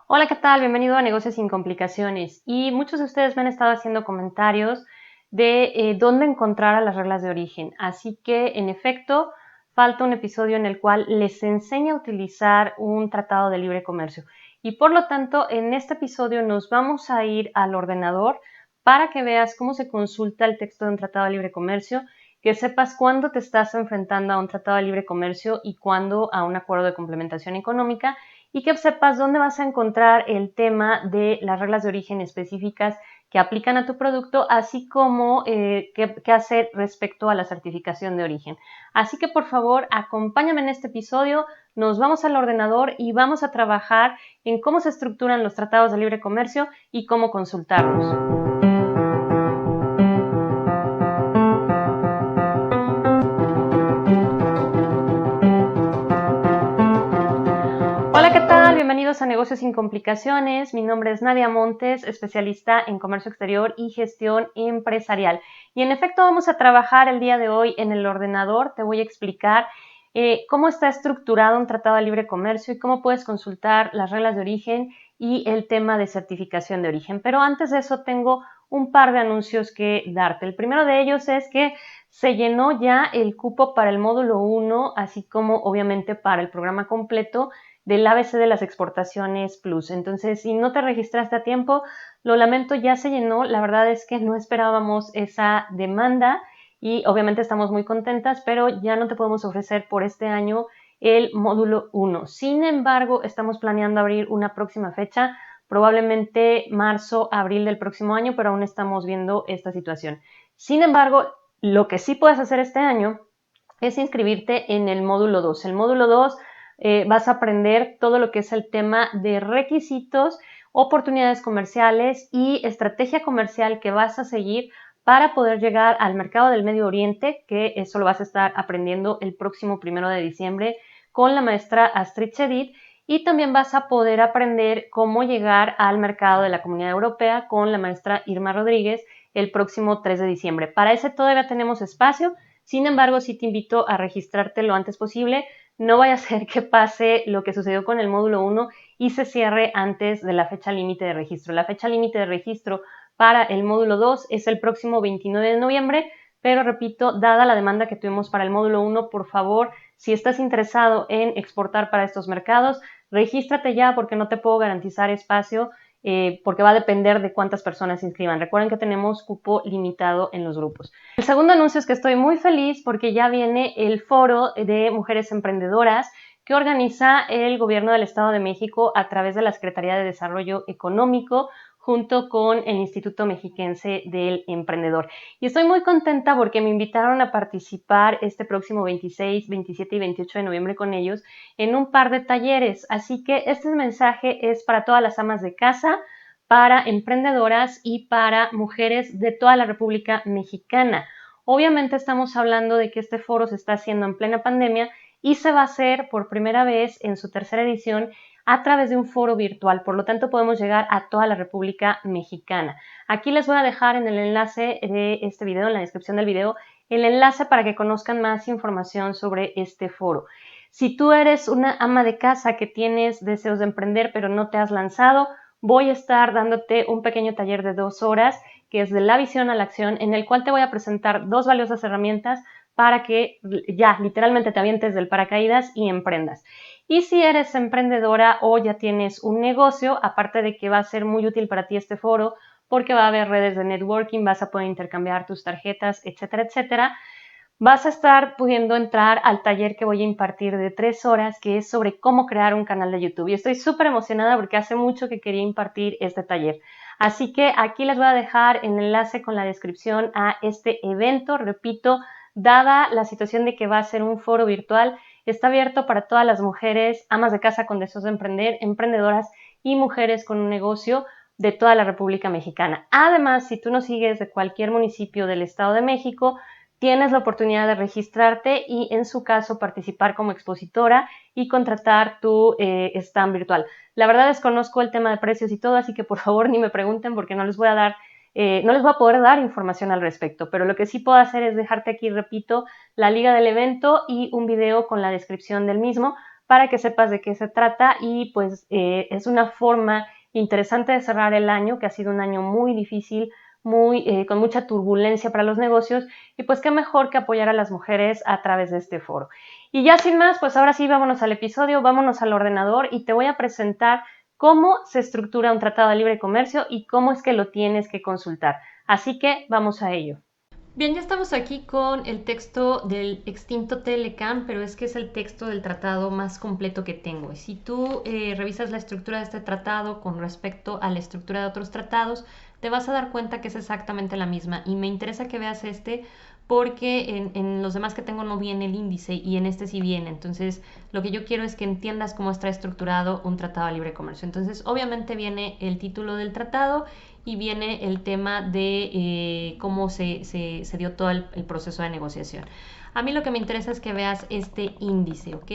Hola, ¿qué tal? Bienvenido a Negocios sin Complicaciones. Y muchos de ustedes me han estado haciendo comentarios de dónde encontrar a las reglas de origen. Así que, en efecto, falta un episodio en el cual les enseño a utilizar un tratado de libre comercio. Y por lo tanto, en este episodio nos vamos a ir al ordenador para que veas cómo se consulta el texto de un tratado de libre comercio, que sepas cuándo te estás enfrentando a un tratado de libre comercio y cuándo a un acuerdo de complementación económica, y que sepas dónde vas a encontrar el tema de las reglas de origen específicas que aplican a tu producto, así como qué hacer respecto a la certificación de origen. Así que por favor, acompáñame en este episodio, nos vamos al ordenador y vamos a trabajar en cómo se estructuran los tratados de libre comercio y cómo consultarlos. Hola, ¿qué tal? Bienvenidos a Negocios sin Complicaciones. Mi nombre es Nadia Montes, especialista en comercio exterior y gestión empresarial. Y en efecto vamos a trabajar el día de hoy en el ordenador. Te voy a explicar cómo está estructurado un tratado de libre comercio y cómo puedes consultar las reglas de origen y el tema de certificación de origen. Pero antes de eso tengo un par de anuncios que darte. El primero de ellos es que se llenó ya el cupo para el módulo 1, así como obviamente para el programa completo del ABC de las exportaciones Plus. Entonces, si no te registraste a tiempo, lo lamento, ya se llenó. La verdad es que no esperábamos esa demanda y obviamente estamos muy contentas, pero ya no te podemos ofrecer por este año el módulo 1. Sin embargo, estamos planeando abrir una próxima fecha, probablemente marzo, abril del próximo año, pero aún estamos viendo esta situación. Sin embargo, lo que sí puedes hacer este año es inscribirte en el módulo 2. El módulo 2 vas a aprender todo lo que es el tema de requisitos, oportunidades comerciales y estrategia comercial que vas a seguir para poder llegar al mercado del Medio Oriente, que eso lo vas a estar aprendiendo el próximo 1 de diciembre con la maestra Astrid Chedid, y también vas a poder aprender cómo llegar al mercado de la Comunidad Europea con la maestra Irma Rodríguez el próximo 3 de diciembre. Para ese todavía tenemos espacio. Sin embargo, sí te invito a registrarte lo antes posible. No vaya a ser que pase lo que sucedió con el módulo 1 y se cierre antes de la fecha límite de registro. La fecha límite de registro para el módulo 2 es el próximo 29 de noviembre, pero repito, dada la demanda que tuvimos para el módulo 1, por favor, si estás interesado en exportar para estos mercados, regístrate ya porque no te puedo garantizar espacio porque va a depender de cuántas personas se inscriban. Recuerden que tenemos cupo limitado en los grupos. El segundo anuncio es que estoy muy feliz porque ya viene el foro de mujeres emprendedoras que organiza el gobierno del Estado de México a través de la Secretaría de Desarrollo Económico junto con el Instituto Mexiquense del Emprendedor. Y estoy muy contenta porque me invitaron a participar este próximo 26, 27 y 28 de noviembre con ellos en un par de talleres. Así que este mensaje es para todas las amas de casa, para emprendedoras y para mujeres de toda la República Mexicana. Obviamente estamos hablando de que este foro se está haciendo en plena pandemia y se va a hacer por primera vez en su tercera edición a través de un foro virtual. Por lo tanto, podemos llegar a toda la República Mexicana. Aquí les voy a dejar en el enlace de este video, en la descripción del video, el enlace para que conozcan más información sobre este foro. Si tú eres una ama de casa que tienes deseos de emprender pero no te has lanzado, voy a estar dándote un pequeño taller de 2 horas que es de la visión a la acción, en el cual te voy a presentar 2 valiosas herramientas para que ya literalmente te avientes del paracaídas y emprendas. Y si eres emprendedora o ya tienes un negocio, aparte de que va a ser muy útil para ti este foro, porque va a haber redes de networking, vas a poder intercambiar tus tarjetas, etcétera, etcétera, vas a estar pudiendo entrar al taller que voy a impartir de 3 horas, que es sobre cómo crear un canal de YouTube. Y estoy súper emocionada porque hace mucho que quería impartir este taller. Así que aquí les voy a dejar el enlace con la descripción a este evento. Repito, dada la situación de que va a ser un foro virtual, está abierto para todas las mujeres, amas de casa con deseos de emprender, emprendedoras y mujeres con un negocio de toda la República Mexicana. Además, si tú nos sigues de cualquier municipio del Estado de México, tienes la oportunidad de registrarte y en su caso participar como expositora y contratar tu stand virtual. La verdad desconozco el tema de precios y todo, así que por favor ni me pregunten porque no les voy a poder dar información al respecto, pero lo que sí puedo hacer es dejarte aquí, repito, la liga del evento y un video con la descripción del mismo para que sepas de qué se trata y pues es una forma interesante de cerrar el año, que ha sido un año muy difícil, con mucha turbulencia para los negocios y pues qué mejor que apoyar a las mujeres a través de este foro. Y ya sin más, pues ahora sí vámonos al episodio, vámonos al ordenador y te voy a presentar cómo se estructura un tratado de libre comercio y cómo es que lo tienes que consultar. Así que vamos a ello. Bien, ya estamos aquí con el texto del extinto Telecan, pero es que es el texto del tratado más completo que tengo. Y si tú revisas la estructura de este tratado con respecto a la estructura de otros tratados, te vas a dar cuenta que es exactamente la misma. Y me interesa que veas este porque en los demás que tengo no viene el índice y en este sí viene. Entonces, lo que yo quiero es que entiendas cómo está estructurado un tratado de libre comercio. Entonces, obviamente viene el título del tratado y viene el tema de cómo se dio todo el proceso de negociación. A mí lo que me interesa es que veas este índice, ¿ok?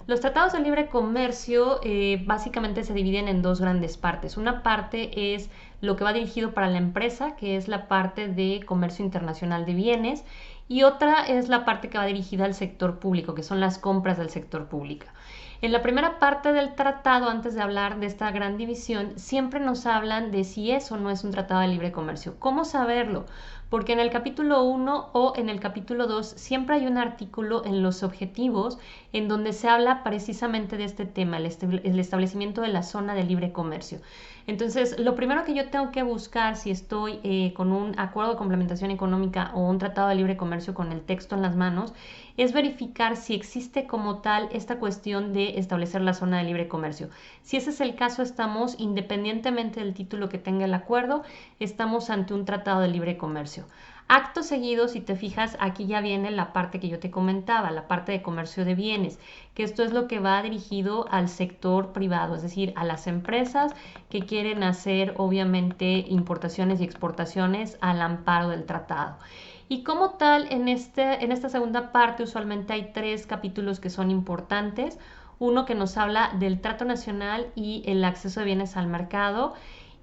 Los tratados de libre comercio básicamente se dividen en dos grandes partes. Una parte es lo que va dirigido para la empresa, que es la parte de comercio internacional de bienes, y otra es la parte que va dirigida al sector público, que son las compras del sector público. En la primera parte del tratado, antes de hablar de esta gran división, siempre nos hablan de si es o no es un tratado de libre comercio. ¿Cómo saberlo? Porque en el capítulo 1 o en el capítulo 2 siempre hay un artículo en los objetivos en donde se habla precisamente de este tema, el establecimiento de la zona de libre comercio. Entonces, lo primero que yo tengo que buscar si estoy con un acuerdo de complementación económica o un tratado de libre comercio con el texto en las manos es verificar si existe como tal esta cuestión de establecer la zona de libre comercio. Si ese es el caso, estamos, independientemente del título que tenga el acuerdo, estamos ante un tratado de libre comercio. Acto seguido, si te fijas, aquí ya viene la parte que yo te comentaba, la parte de comercio de bienes, que esto es lo que va dirigido al sector privado, es decir, a las empresas que quieren hacer, obviamente, importaciones y exportaciones al amparo del tratado. Y como tal, en esta segunda parte usualmente hay 3 capítulos que son importantes. Uno que nos habla del trato nacional y el acceso de bienes al mercado.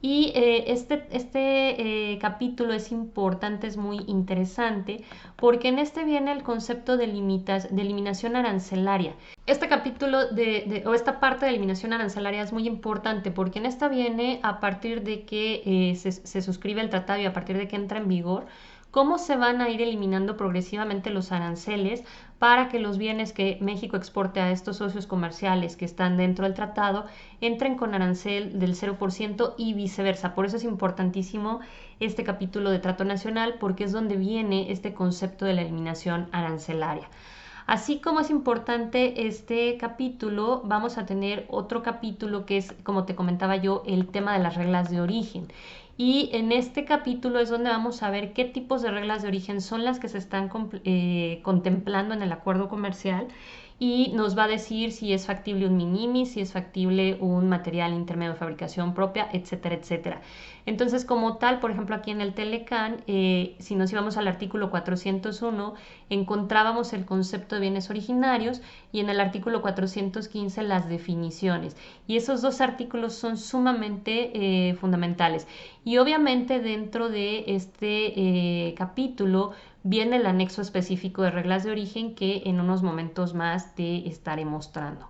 Y este capítulo es importante, es muy interesante, porque en este viene el concepto de eliminación arancelaria. Este capítulo o esta parte de eliminación arancelaria es muy importante porque en esta viene a partir de que se suscribe el tratado y a partir de que entra en vigor, cómo se van a ir eliminando progresivamente los aranceles para que los bienes que México exporte a estos socios comerciales que están dentro del tratado entren con arancel del 0% y viceversa. Por eso es importantísimo este capítulo de trato nacional porque es donde viene este concepto de la eliminación arancelaria. Así como es importante este capítulo, vamos a tener otro capítulo que es, como te comentaba yo, el tema de las reglas de origen. Y en este capítulo es donde vamos a ver qué tipos de reglas de origen son las que se están contemplando en el acuerdo comercial y nos va a decir si es factible un minimis, si es factible un material intermedio de fabricación propia, etcétera, etcétera. Entonces, como tal, por ejemplo, aquí en el Telecan, si nos íbamos al artículo 401, encontrábamos el concepto de bienes originarios y en el artículo 415 las definiciones. Y esos dos artículos son sumamente fundamentales. Y obviamente dentro de este capítulo viene el anexo específico de reglas de origen que en unos momentos más te estaré mostrando.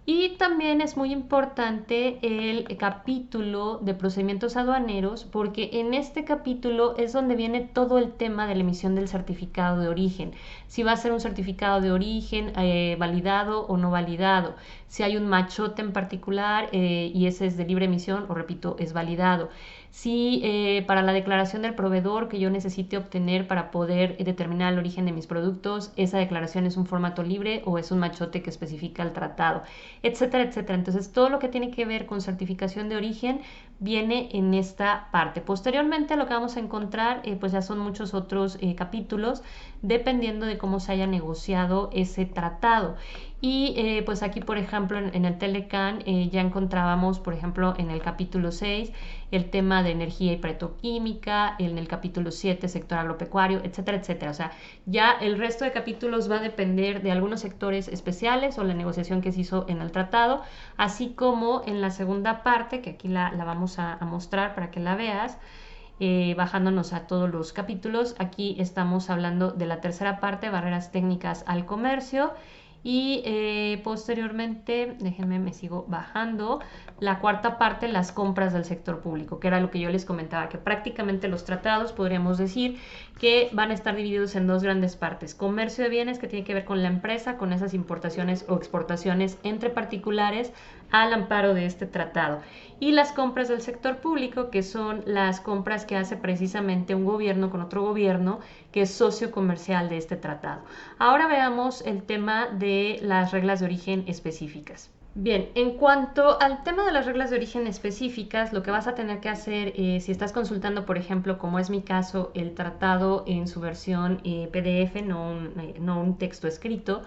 Y también es muy importante el capítulo de procedimientos aduaneros porque en este capítulo es donde viene todo el tema de la emisión del certificado de origen. Si va a ser un certificado de origen validado o no validado. Si hay un machote en particular y ese es de libre emisión o repito, es validado. Si para la declaración del proveedor que yo necesite obtener para poder determinar el origen de mis productos, esa declaración es un formato libre o es un machote que especifica el tratado, etcétera, etcétera. Entonces, todo lo que tiene que ver con certificación de origen viene en esta parte. Posteriormente, lo que vamos a encontrar, pues ya son muchos otros capítulos, dependiendo de cómo se haya negociado ese tratado. Y pues aquí, por ejemplo, en el Telecan ya encontrábamos, por ejemplo, en el capítulo 6, el tema de energía y petroquímica, en el capítulo 7, sector agropecuario, etcétera, etcétera. O sea, ya el resto de capítulos va a depender de algunos sectores especiales o la negociación que se hizo en el tratado, así como en la segunda parte, que aquí la vamos a mostrar para que la veas. Bajándonos a todos los capítulos, aquí estamos hablando de la tercera parte, barreras técnicas al comercio, Y posteriormente, déjenme, me sigo bajando, la cuarta parte, las compras del sector público, que era lo que yo les comentaba, que prácticamente los tratados podríamos decir que van a estar divididos en dos grandes partes: comercio de bienes, que tiene que ver con la empresa, con esas importaciones o exportaciones entre particulares al amparo de este tratado, y las compras del sector público, que son las compras que hace precisamente un gobierno con otro gobierno que es socio comercial de este tratado. Ahora veamos el tema de las reglas de origen específicas. Bien, en cuanto al tema de las reglas de origen específicas, lo que vas a tener que hacer, si estás consultando, por ejemplo, como es mi caso, el tratado en su versión PDF, no un texto escrito,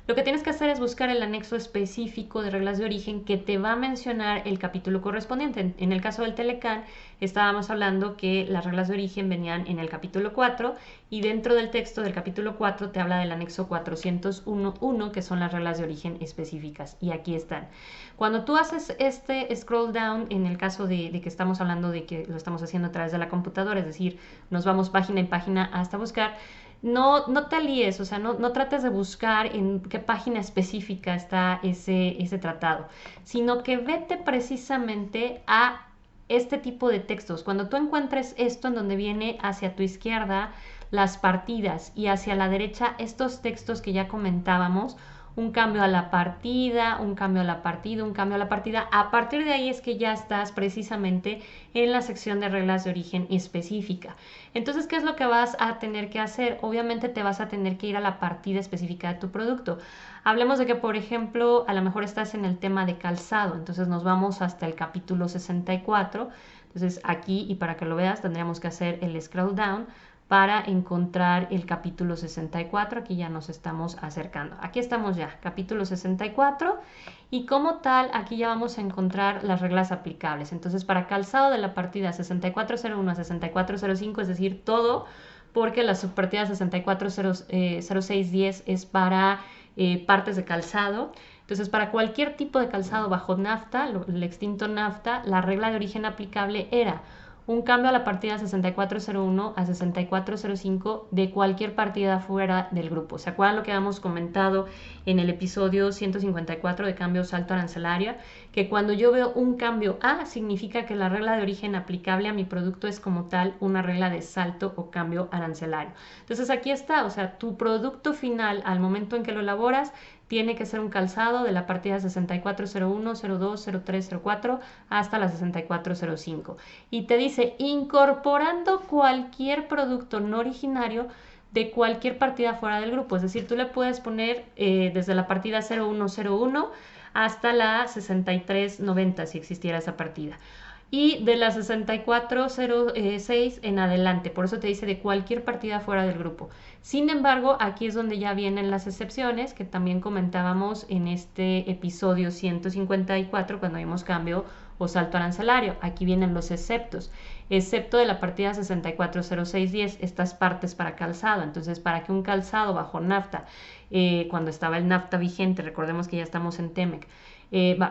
lo que tienes que hacer es buscar el anexo específico de reglas de origen que te va a mencionar el capítulo correspondiente. En el caso del Telecán, estábamos hablando que las reglas de origen venían en el capítulo 4, y dentro del texto del capítulo 4 te habla del anexo 401.1, que son las reglas de origen específicas, y aquí están. Cuando tú haces este scroll down, en el caso de que estamos hablando de que lo estamos haciendo a través de la computadora, es decir, nos vamos página en página hasta buscar, no te líes, o sea, no trates de buscar en qué página específica está ese tratado, sino que vete precisamente a este tipo de textos. Cuando tú encuentres esto en donde viene hacia tu izquierda las partidas y hacia la derecha estos textos que ya comentábamos, un cambio a la partida, un cambio a la partida, un cambio a la partida, a partir de ahí es que ya estás precisamente en la sección de reglas de origen específica. Entonces, ¿qué es lo que vas a tener que hacer? Obviamente te vas a tener que ir a la partida específica de tu producto. Hablemos de que, por ejemplo, a lo mejor estás en el tema de calzado, entonces nos vamos hasta el capítulo 64. Entonces aquí, y para que lo veas, tendríamos que hacer el scroll down para encontrar el capítulo 64. Aquí ya nos estamos acercando. Aquí estamos ya, capítulo 64, y como tal, aquí ya vamos a encontrar las reglas aplicables. Entonces, para calzado de la partida 6401 a 6405, es decir, todo, porque la subpartida 640610 es para partes de calzado. Entonces, para cualquier tipo de calzado bajo NAFTA, el extinto NAFTA, la regla de origen aplicable era un cambio a la partida 6401 a 6405 de cualquier partida fuera del grupo. ¿Se acuerdan lo que habíamos comentado en el episodio 154 de cambio salto arancelario? Que cuando yo veo un cambio A, significa que la regla de origen aplicable a mi producto es como tal una regla de salto o cambio arancelario. Entonces aquí está, o sea, tu producto final al momento en que lo elaboras tiene que ser un calzado de la partida 6401, 02, 03, 04 hasta la 6405. Y te dice, incorporando cualquier producto no originario de cualquier partida fuera del grupo. Es decir, tú le puedes poner desde la partida 0101 hasta la 6390, si existiera esa partida. Y de la 6406 en adelante, por eso te dice de cualquier partida fuera del grupo. Sin embargo, aquí es donde ya vienen las excepciones que también comentábamos en este episodio 154 cuando vimos cambio o salto arancelario. Aquí vienen los exceptos, excepto de la partida 640610, estas partes para calzado. Entonces, para que un calzado bajo NAFTA, cuando estaba el NAFTA vigente, recordemos que ya estamos en TEMEC,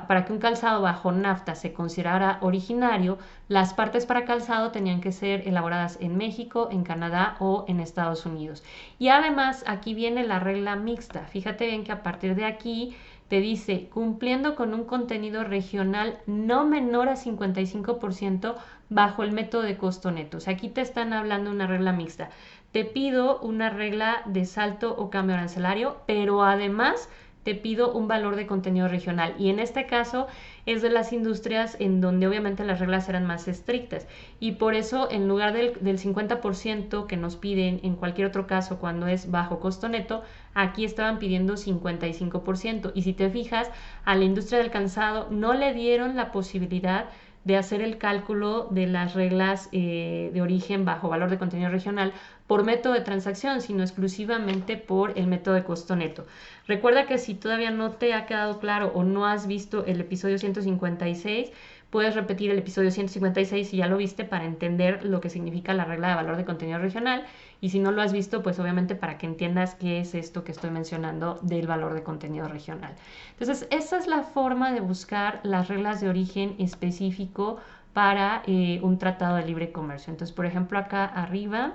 para que un calzado bajo NAFTA se considerara originario, las partes para calzado tenían que ser elaboradas en México, en Canadá o en Estados Unidos. Y además aquí viene la regla mixta. Fíjate bien que a partir de aquí te dice, cumpliendo con un contenido regional no menor a 55% bajo el método de costo neto. O sea, aquí te están hablando de una regla mixta. Te pido una regla de salto o cambio arancelario, pero además te pido un valor de contenido regional, y en este caso es de las industrias en donde obviamente las reglas eran más estrictas, y por eso en lugar del 50% que nos piden en cualquier otro caso cuando es bajo costo neto, aquí estaban pidiendo 55%, y si te fijas, a la industria del calzado no le dieron la posibilidad de hacer el cálculo de las reglas de origen bajo valor de contenido regional por método de transacción, sino exclusivamente por el método de costo neto. Recuerda que si todavía no te ha quedado claro o no has visto el episodio 156, puedes repetir el episodio 156 si ya lo viste para entender lo que significa la regla de valor de contenido regional, y si no lo has visto, pues obviamente para que entiendas qué es esto que estoy mencionando del valor de contenido regional. Entonces, esa es la forma de buscar las reglas de origen específico para un tratado de libre comercio. Entonces, por ejemplo, acá arriba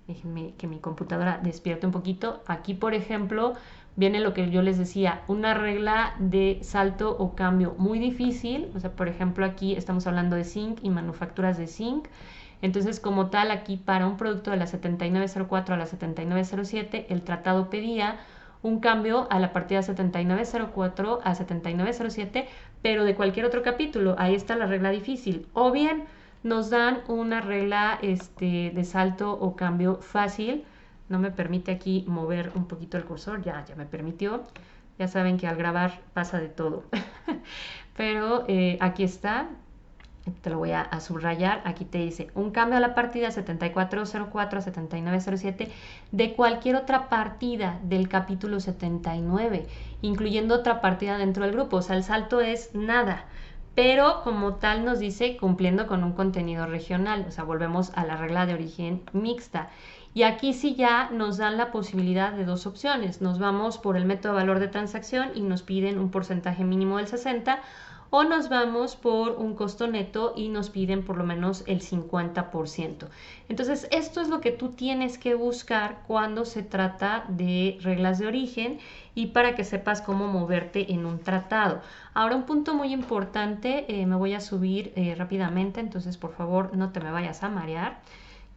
Déjenme que mi computadora despierte un poquito. Aquí, por ejemplo, viene lo que yo les decía, una regla de salto o cambio muy difícil. O sea, por ejemplo, aquí estamos hablando de zinc y manufacturas de zinc. Entonces, como tal, aquí para un producto de la 7904 a la 7907, el tratado pedía un cambio a la partida 7904 a 7907, pero de cualquier otro capítulo. Ahí está la regla difícil. O bien nos dan una regla de salto o cambio fácil. No me permite aquí mover un poquito el cursor, ya me permitió. Ya saben que al grabar pasa de todo. Pero aquí está, te lo voy a subrayar. Aquí te dice un cambio a la partida 7404 a 7907 de cualquier otra partida del capítulo 79, incluyendo otra partida dentro del grupo. O sea, el salto es nada, pero como tal nos dice cumpliendo con un contenido regional. O sea, volvemos a la regla de origen mixta. Y aquí sí ya nos dan la posibilidad de dos opciones. Nos vamos por el método de valor de transacción y nos piden un porcentaje mínimo del 60%, o nos vamos por un costo neto y nos piden por lo menos el 50%. Entonces, esto es lo que tú tienes que buscar cuando se trata de reglas de origen y para que sepas cómo moverte en un tratado. Ahora, un punto muy importante, me voy a subir rápidamente, entonces por favor no te me vayas a marear.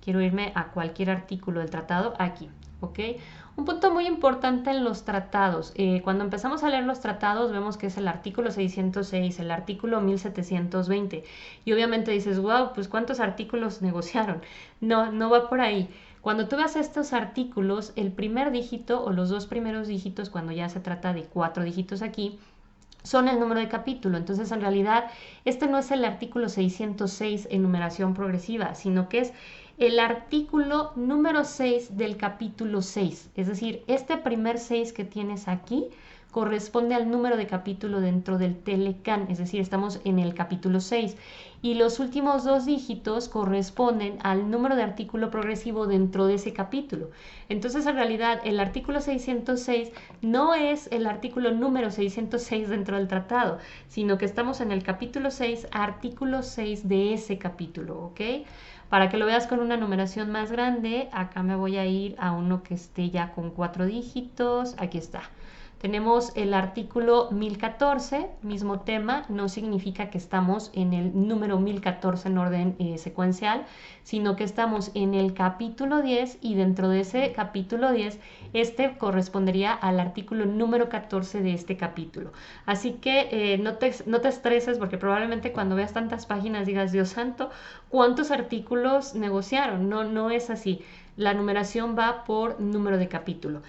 Quiero irme a cualquier artículo del tratado aquí, ¿ok? Un punto muy importante en los tratados. Cuando empezamos a leer los tratados vemos que es el artículo 606, el artículo 1720. Y obviamente dices, wow, pues ¿cuántos artículos negociaron? No, no va por ahí. Cuando tú ves estos artículos, el primer dígito o los dos primeros dígitos, cuando ya se trata de 4 dígitos aquí, son el número de capítulo. Entonces, en realidad, este no es el artículo 606 en numeración progresiva, sino que es el artículo número 6 del capítulo 6. Es decir, este primer 6 que tienes aquí corresponde al número de capítulo dentro del Telecan, es decir, estamos en el capítulo 6. Y los últimos dos dígitos corresponden al número de artículo progresivo dentro de ese capítulo. Entonces, en realidad, el artículo 606 no es el artículo número 606 dentro del tratado, sino que estamos en el capítulo 6, artículo 6 de ese capítulo, ¿ok? Para que lo veas con una numeración más grande, acá me voy a ir a uno que esté ya con 4 dígitos. Aquí está. Tenemos el artículo 1014, mismo tema, no significa que estamos en el número 1014 en orden secuencial, sino que estamos en el capítulo 10 y dentro de ese capítulo 10, este correspondería al artículo número 14 de este capítulo. Así que no te estreses porque probablemente cuando veas tantas páginas digas, Dios santo, ¿cuántos artículos negociaron? No, no es así. La numeración va por número de capítulo.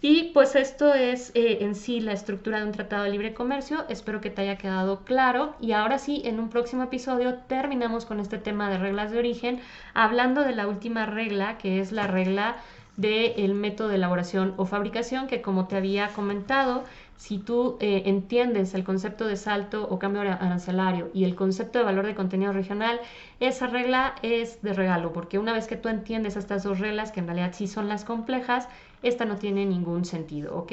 Y pues esto es en sí la estructura de un tratado de libre comercio. Espero que te haya quedado claro. Y ahora sí, en un próximo episodio terminamos con este tema de reglas de origen, hablando de la última regla, que es la regla del método de elaboración o fabricación, que como te había comentado, si tú entiendes el concepto de salto o cambio arancelario y el concepto de valor de contenido regional, esa regla es de regalo, porque una vez que tú entiendes estas dos reglas, que en realidad sí son las complejas, esta no tiene ningún sentido, ¿ok?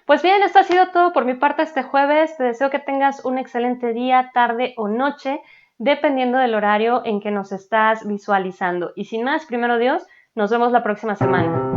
Pues bien, esto ha sido todo por mi parte este jueves. Te deseo que tengas un excelente día, tarde o noche, dependiendo del horario en que nos estás visualizando. Y sin más, primero Dios, nos vemos la próxima semana.